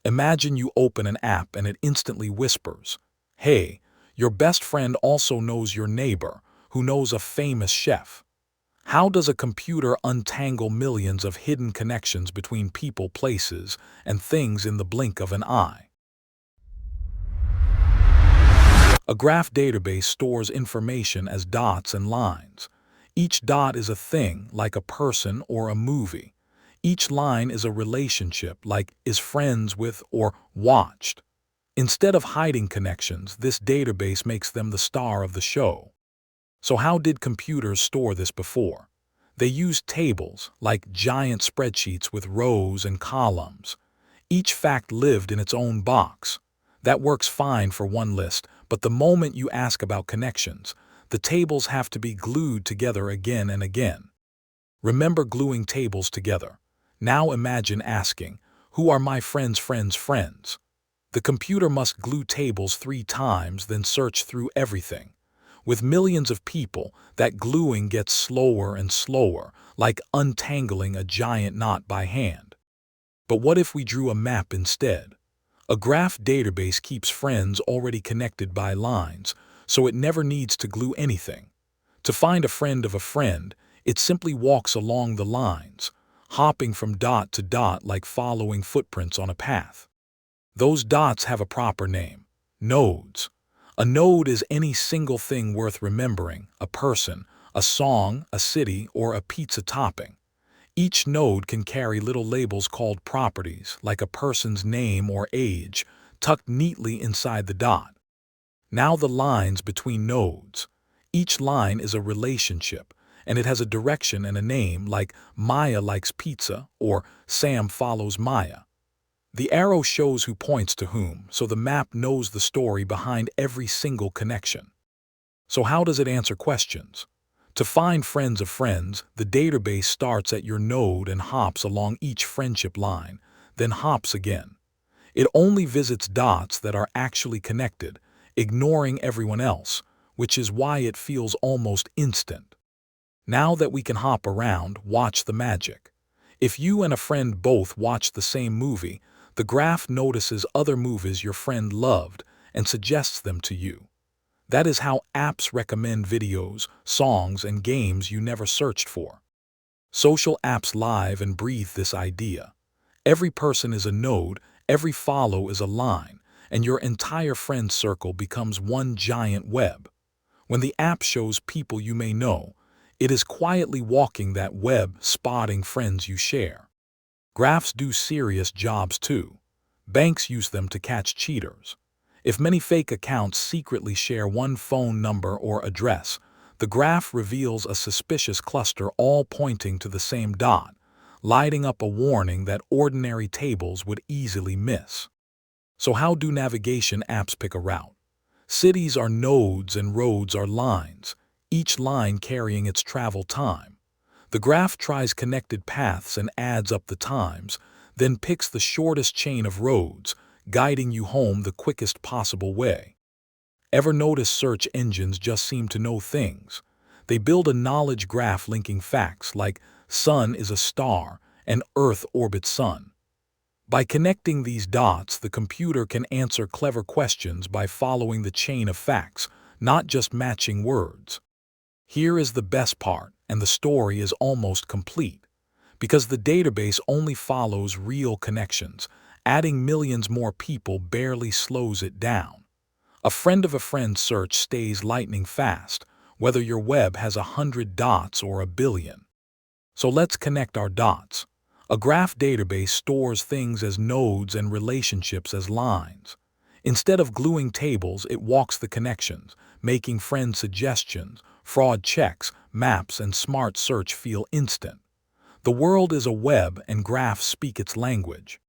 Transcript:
Imagine you open an app and it instantly whispers, "Hey, your best friend also knows your neighbor, who knows a famous chef." How does a computer untangle millions of hidden connections between people, places, and things in the blink of an eye? A graph database stores information as dots and lines. Each dot is a thing, like a person or a movie. Each line is a relationship, like is friends with or watched. Instead of hiding connections, this database makes them the star of the show. So how did computers store this before? They used tables, like giant spreadsheets with rows and columns. Each fact lived in its own box. That works fine for one list, but the moment you ask about connections, the tables have to be glued together again and again. Remember gluing tables together. Now imagine asking, "Who are my friends' friends' friends?" The computer must glue tables 3 times, then search through everything. With millions of people, that gluing gets slower and slower, like untangling a giant knot by hand. But what if we drew a map instead? A graph database keeps friends already connected by lines, so it never needs to glue anything. To find a friend of a friend, it simply walks along the lines, hopping from dot to dot like following footprints on a path. Those dots have a proper name: nodes. A node is any single thing worth remembering: a person, a song, a city, or a pizza topping. Each node can carry little labels called properties, like a person's name or age, tucked neatly inside the dot. Now the lines between nodes. Each line is a relationship, and it has a direction and a name, like Maya likes pizza or Sam follows Maya. The arrow shows who points to whom, so the map knows the story behind every single connection. So how does it answer questions? To find friends of friends, the database starts at your node and hops along each friendship line, then hops again. It only visits dots that are actually connected, ignoring everyone else, which is why it feels almost instant. Now that we can hop around, watch the magic. If you and a friend both watch the same movie, the graph notices other movies your friend loved and suggests them to you. That is how apps recommend videos, songs, and games you never searched for. Social apps live and breathe this idea. Every person is a node, every follow is a line, and your entire friend circle becomes one giant web. When the app shows people you may know, it is quietly walking that web, spotting friends you share. Graphs do serious jobs too. Banks use them to catch cheaters. If many fake accounts secretly share one phone number or address, the graph reveals a suspicious cluster all pointing to the same dot, lighting up a warning that ordinary tables would easily miss. So how do navigation apps pick a route? Cities are nodes and roads are lines, each line carrying its travel time. The graph tries connected paths and adds up the times, then picks the shortest chain of roads, guiding you home the quickest possible way. Ever notice search engines just seem to know things? They build a knowledge graph linking facts like sun is a star and Earth orbits sun. By connecting these dots, the computer can answer clever questions by following the chain of facts, not just matching words. Here is the best part, and the story is almost complete. Because the database only follows real connections, adding millions more people barely slows it down. A friend of a friend search stays lightning fast, whether your web has 100 dots or a billion. So let's connect our dots. A graph database stores things as nodes and relationships as lines. Instead of gluing tables, it walks the connections, making friend suggestions, fraud checks, maps, and smart search feel instant. The world is a web and graphs speak its language.